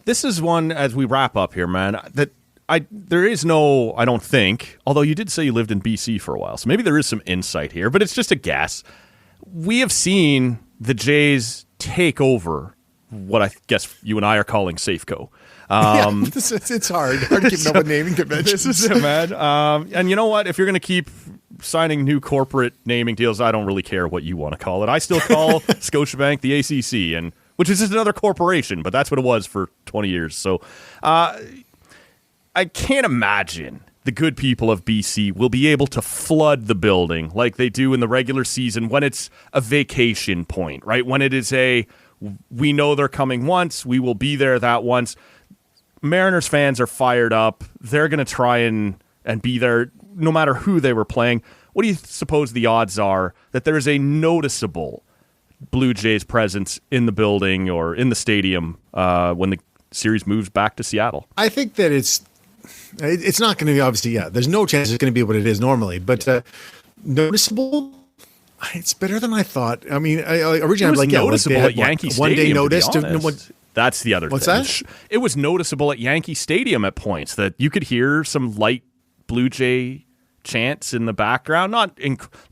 This is one, as we wrap up here, man, that there is no, I don't think, although you did say you lived in BC for a while, so maybe there is some insight here, but it's just a guess. We have seen the Jays take over what I guess you and I are calling Safeco. It's hard keeping up with naming conventions. This is it, man. And you know what? If you're going to keep signing new corporate naming deals, I don't really care what you want to call it. I still call Scotiabank the ACC, which is just another corporation, but that's what it was for 20 years. So I can't imagine the good people of BC will be able to flood the building like they do in the regular season when it's a vacation point, right? When it is we know they're coming once, we will be there that once. Mariners fans are fired up. They're going to try and be there no matter who they were playing. What do you suppose the odds are that there is a noticeable Blue Jays presence in the building or in the stadium when the series moves back to Seattle? I think that it's not going to be, obviously, there's no chance it's going to be what it is normally, but noticeable, it's better than I thought. I mean, originally I was like, noticeable at Yankee Stadium, 1 day notice to that's the other What's thing. That? It was noticeable at Yankee Stadium at points that you could hear some light Blue Jay chants in the background, not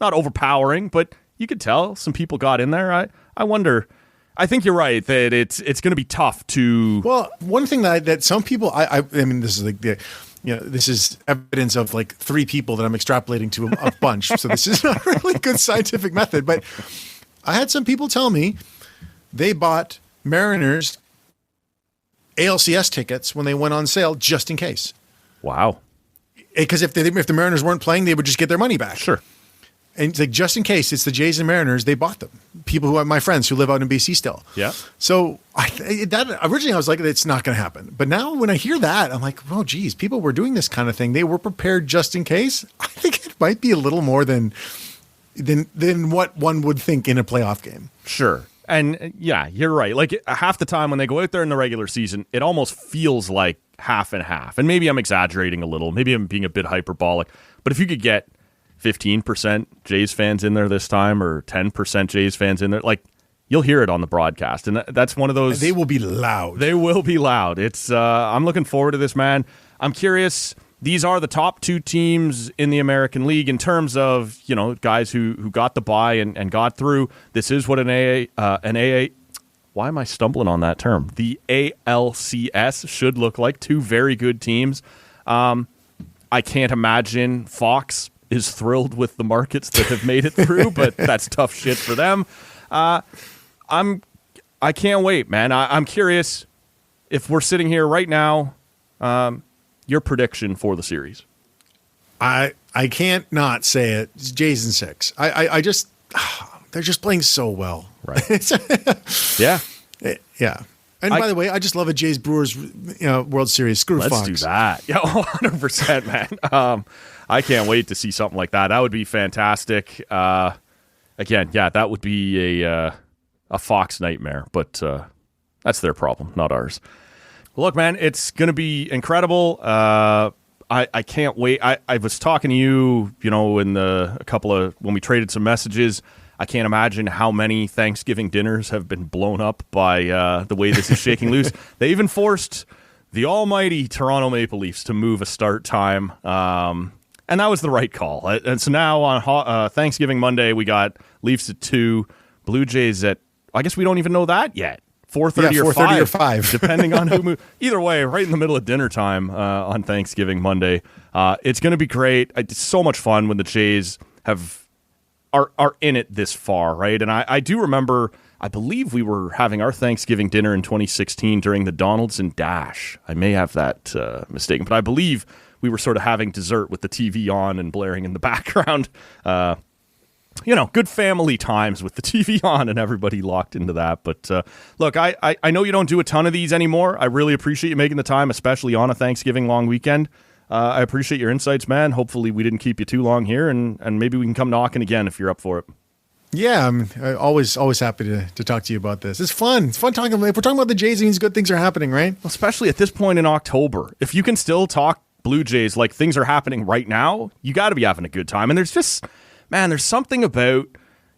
overpowering, but you could tell some people got in there. I wonder. I think you're right that it's going to be tough to. Well, one thing that some people, I mean, this is like this is evidence of like 3 people that I'm extrapolating to a bunch. So this is not really a good scientific method. But I had some people tell me they bought Mariners ALCS tickets when they went on sale just in case. Wow. Because if the Mariners weren't playing, they would just get their money back. Sure. And like just in case it's the Jays and Mariners, they bought them. People who are my friends who live out in BC still. Yeah. So originally I was like, it's not going to happen. But now when I hear that, I'm like, oh, geez, people were doing this kind of thing. They were prepared just in case. I think it might be a little more than what one would think in a playoff game. Sure. And yeah, you're right. Like half the time when they go out there in the regular season, it almost feels like half and half. And maybe I'm exaggerating a little. Maybe I'm being a bit hyperbolic. But if you could get 15% Jays fans in there this time or 10% Jays fans in there, like you'll hear it on the broadcast. And that's one of those. They will be loud. They will be loud. It's I'm looking forward to this, man. I'm curious. These are the top two teams in the American League in terms of, guys who got the bye and got through. This is what an AA, why am I stumbling on that term? The ALCS should look like. Two very good teams. I can't imagine Fox is thrilled with the markets that have made it through, but that's tough shit for them. I can't wait, man. I'm curious if we're sitting here right now. Your prediction for the series? I can't not say it. It's Jays in 6. I just they're just playing so well. Right. Yeah. Yeah. And by the way, I just love a Jays Brewers World Series. Screw Let's Fox. do that. Yeah, 100%, man. I can't wait to see something like that. That would be fantastic. Again, yeah, that would be a Fox nightmare, but that's their problem, not ours. Look, man, it's going to be incredible. I can't wait. I was talking to you, in when we traded some messages. I can't imagine how many Thanksgiving dinners have been blown up by the way this is shaking loose. They even forced the almighty Toronto Maple Leafs to move a start time, and that was the right call. And so now on Thanksgiving Monday, we got Leafs at 2, Blue Jays at, I guess we don't even know that yet. 4:30 or 5, depending on who moves. Either way, right in the middle of dinner time on Thanksgiving Monday. It's going to be great. It's so much fun when the Jays are in it this far, right? And I do remember, I believe we were having our Thanksgiving dinner in 2016 during the Donaldson Dash. I may have that mistaken, but I believe we were sort of having dessert with the TV on and blaring in the background. Good family times with the TV on and everybody locked into that. But look, I know you don't do a ton of these anymore. I really appreciate you making the time, especially on a Thanksgiving long weekend. I appreciate your insights, man. Hopefully we didn't keep you too long here, and maybe we can come knocking again if you're up for it. Yeah, I'm always happy to talk to you about this. It's fun. It's fun talking. If we're talking about the Jays, it means good things are happening, right? Well, especially at this point in October. If you can still talk Blue Jays like things are happening right now, you got to be having a good time. And there's just... Man, there's something about,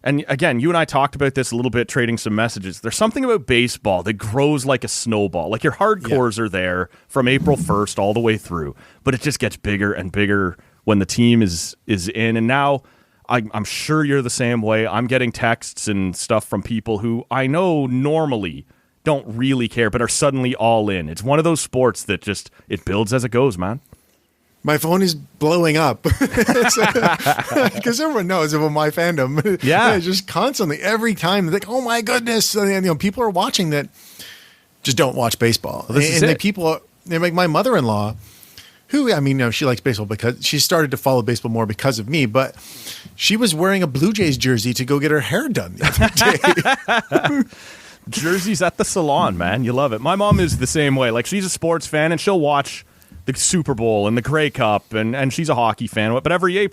and again, you and I talked about this a little bit, trading some messages. There's something about baseball that grows like a snowball. Like your hardcores are there from April 1st all the way through, but it just gets bigger and bigger when the team is in. And now I'm sure you're the same way. I'm getting texts and stuff from people who I know normally don't really care, but are suddenly all in. It's one of those sports that just, it builds as it goes, man. My phone is blowing up because everyone knows about my fandom. Yeah, just constantly, every time, like, oh my goodness, and, people are watching that just don't watch baseball. Well, they're like my mother-in-law, who she likes baseball because she started to follow baseball more because of me, but she was wearing a Blue Jays jersey to go get her hair done the other day. Jerseys at the salon, man, you love it. My mom is the same way. Like she's a sports fan and she'll watch the Super Bowl and the Grey Cup, and she's a hockey fan. But every late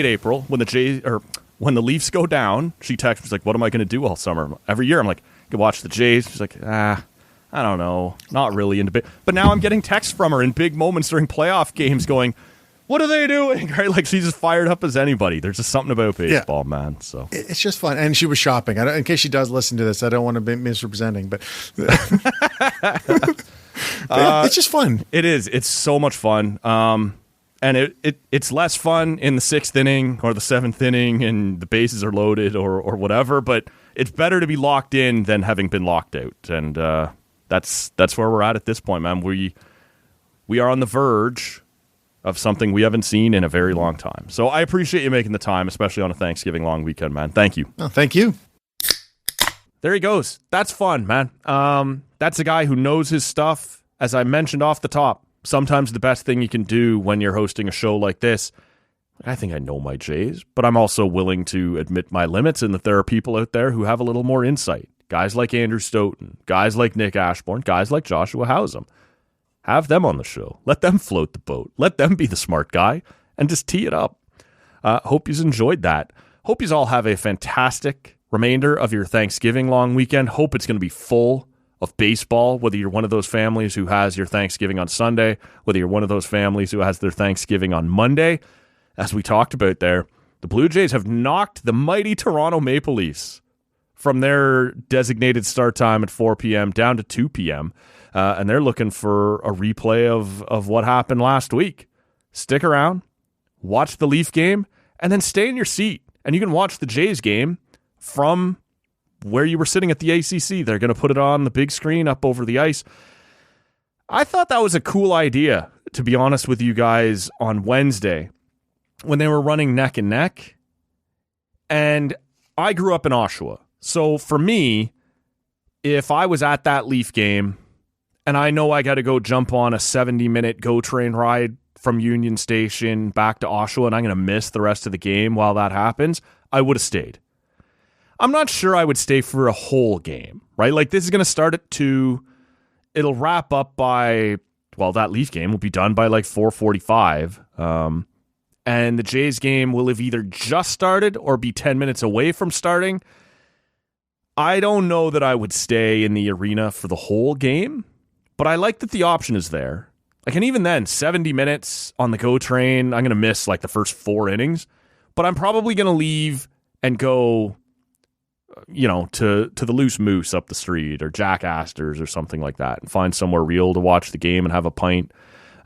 April, when the Leafs go down, she texts me, like, what am I going to do all summer? Every year, I'm like, you can watch the Jays. She's like, I don't know. Not really into But now I'm getting texts from her in big moments during playoff games going, what are they doing? Right? Like she's as fired up as anybody. There's just something about baseball, man. So it's just fun. And she was shopping. In case she does listen to this, I don't want to be misrepresenting, but... it's just fun. It is. It's so much fun. And it's less fun in the 6th inning or the 7th inning and the bases are loaded or whatever, but it's better to be locked in than having been locked out. And that's where we're at this point, man. We are on the verge of something we haven't seen in a very long time. So I appreciate you making the time, especially on a Thanksgiving long weekend, man. Thank you. Oh, thank you. There he goes. That's fun, man. That's a guy who knows his stuff. As I mentioned off the top, sometimes the best thing you can do when you're hosting a show like this, I think I know my Jays, but I'm also willing to admit my limits and that there are people out there who have a little more insight. Guys like Andrew Stoughton, guys like Nick Ashbourne, guys like Joshua Howsam. Have them on the show. Let them float the boat. Let them be the smart guy and just tee it up. Hope you've enjoyed that. Hope you all have a fantastic remainder of your Thanksgiving long weekend. Hope it's going to be full of baseball, whether you're one of those families who has your Thanksgiving on Sunday, whether you're one of those families who has their Thanksgiving on Monday. As we talked about there, the Blue Jays have knocked the mighty Toronto Maple Leafs from their designated start time at 4 p.m. down to 2 p.m., and they're looking for a replay of what happened last week. Stick around, watch the Leaf game, and then stay in your seat. And you can watch the Jays game from where you were sitting at the ACC. They're going to put it on the big screen up over the ice. I thought that was a cool idea, to be honest with you guys, on Wednesday when they were running neck and neck. And I grew up in Oshawa. So for me, if I was at that Leaf game and I know I got to go jump on a 70-minute GO train ride from Union Station back to Oshawa and I'm going to miss the rest of the game while that happens, I would have stayed. I'm not sure I would stay for a whole game, right? Like, this is going to start at 2. It'll wrap up by, well, that Leaf game will be done by like 4:45. And the Jays game will have either just started or be 10 minutes away from starting. I don't know that I would stay in the arena for the whole game, but I like that the option is there. Like, and even then, 70 minutes on the GO train, I'm going to miss like the first 4 innings, but I'm probably going to leave and go, to the Loose Moose up the street or Jack Astor's or something like that and find somewhere real to watch the game and have a pint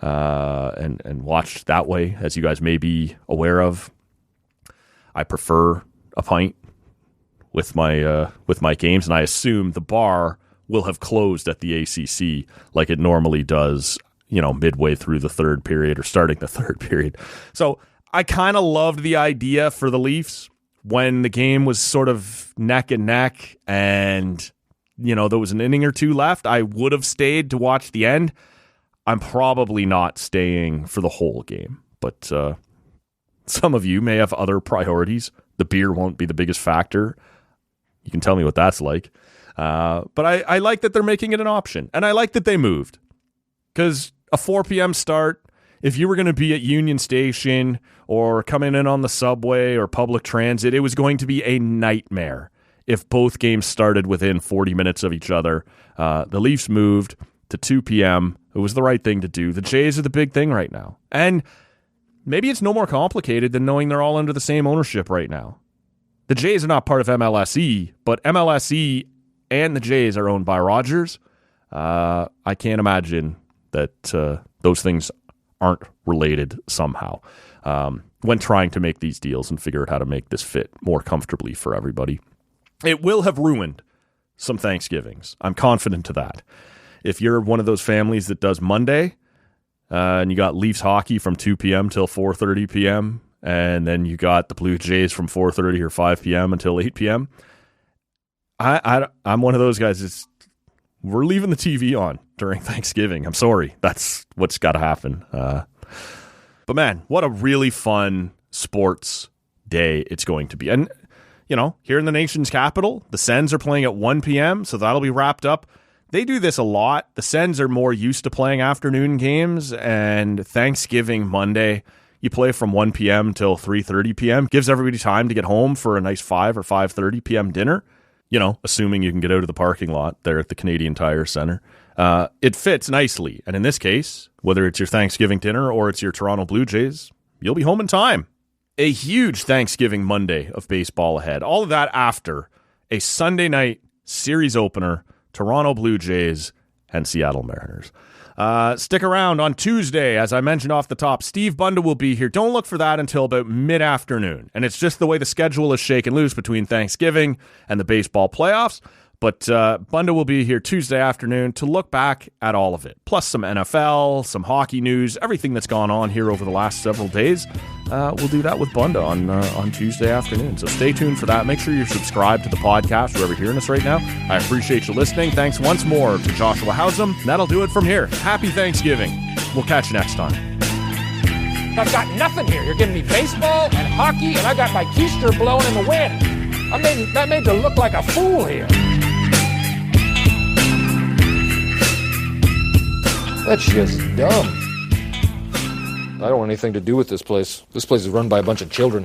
and watch that way, as you guys may be aware of. I prefer a pint with my games, and I assume the bar will have closed at the ACC like it normally does, midway through the third period or starting the third period. So I kind of loved the idea for the Leafs when the game was sort of neck and neck and, there was an inning or 2 left. I would have stayed to watch the end. I'm probably not staying for the whole game, but some of you may have other priorities. The beer won't be the biggest factor. You can tell me what that's like. But I like that they're making it an option, and I like that they moved, because a 4 p.m. start, if you were going to be at Union Station or coming in on the subway or public transit, it was going to be a nightmare if both games started within 40 minutes of each other. The Leafs moved to 2 p.m. It was the right thing to do. The Jays are the big thing right now. And maybe it's no more complicated than knowing they're all under the same ownership right now. The Jays are not part of MLSE, but MLSE and the Jays are owned by Rogers. I can't imagine that those things aren't related somehow when trying to make these deals and figure out how to make this fit more comfortably for everybody. It will have ruined some Thanksgivings. I'm confident to that. If you're one of those families that does Monday and you got Leafs hockey from 2 p.m. till 4:30 p.m., and then you got the Blue Jays from 4:30 or 5 p.m. until 8 p.m., I'm one of those guys. We're leaving the TV on during Thanksgiving. I'm sorry. That's what's got to happen. But man, what a really fun sports day it's going to be. And, here in the nation's capital, the Sens are playing at 1 p.m., so that'll be wrapped up. They do this a lot. The Sens are more used to playing afternoon games, and Thanksgiving Monday, you play from 1 p.m. till 3:30 p.m. Gives everybody time to get home for a nice 5 or 5:30 p.m. dinner, assuming you can get out of the parking lot there at the Canadian Tire Center. It fits nicely. And in this case, whether it's your Thanksgiving dinner or it's your Toronto Blue Jays, you'll be home in time. A huge Thanksgiving Monday of baseball ahead. All of that after a Sunday night series opener, Toronto Blue Jays and Seattle Mariners. Stick around on Tuesday. As I mentioned off the top, Steve Bunda will be here. Don't look for that until about mid-afternoon. And it's just the way the schedule is shaken loose between Thanksgiving and the baseball playoffs. But Bunda will be here Tuesday afternoon to look back at all of it, plus some NFL, some hockey news, everything that's gone on here over the last several days. We'll do that with Bunda on Tuesday afternoon. So stay tuned for that. Make sure you're subscribed to the podcast, whoever hearing us right now. I appreciate you listening. Thanks once more to Joshua Howsam. That'll do it from here. Happy Thanksgiving. We'll catch you next time. I've got nothing here. You're giving me baseball and hockey, and I got my keister blowing in the wind. I'm made to look like a fool here. That's just dumb. I don't want anything to do with this place. This place is run by a bunch of children.